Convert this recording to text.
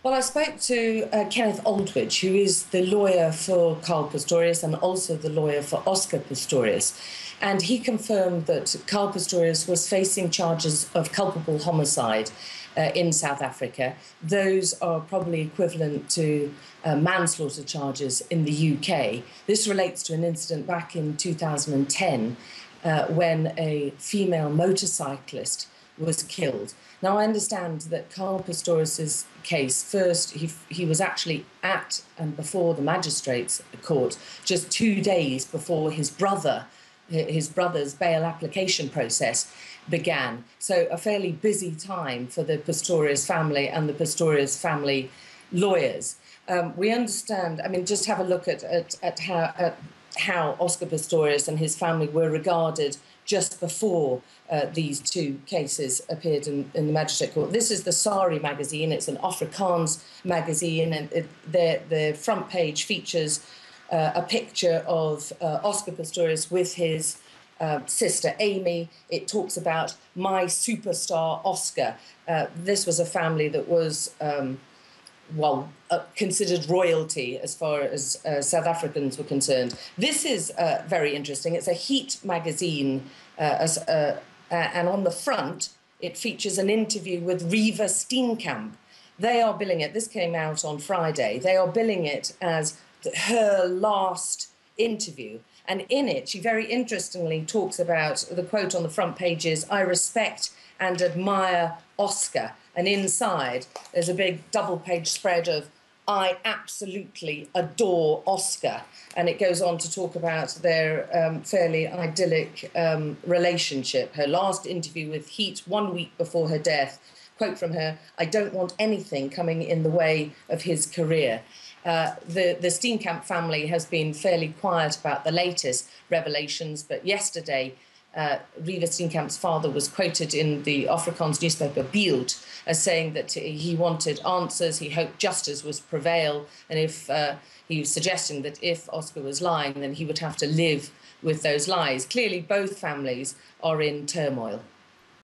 Well, I spoke to Kenneth Oldwage, who is the lawyer for Carl Pistorius and also the lawyer for Oscar Pistorius. And he confirmed that Carl Pistorius was facing charges of culpable homicide in South Africa. Those are probably equivalent to manslaughter charges in the UK. This relates to an incident back in 2010 when a female motorcyclist was killed. Now, I understand that Carl Pistorius's case, first, he was actually at and before the magistrates' court just 2 days before his brother's bail application process began. So a fairly busy time for the Pistorius family and the Pistorius family lawyers. We understand, I mean, just have a look at how Oscar Pistorius and his family were regarded just before these two cases appeared in the magistrate court. This is the Sari magazine. It's an Afrikaans magazine, and the front page features a picture of Oscar Pistorius with his sister Amy. It talks about my superstar Oscar. This was a family that was considered royalty as far as South Africans were concerned. This is very interesting. It's a Heat magazine, and on the front, it features an interview with Riva Steenkamp. They are billing it, this came out on Friday, they are billing it as her last interview. And in it, she very interestingly talks about, the quote on the front page is, "I respect and admire Oscar." And inside, there's a big double-page spread of, "I absolutely adore Oscar." And it goes on to talk about their fairly idyllic relationship. Her last interview with Heat 1 week before her death, quote from her, "I don't want anything coming in the way of his career." The Steenkamp family has been fairly quiet about the latest revelations, but yesterday, Riva Steenkamp's father was quoted in the Afrikaans newspaper Beeld as saying that he wanted answers, he hoped justice would prevail, and if he was suggesting that if Oscar was lying, then he would have to live with those lies. Clearly, both families are in turmoil.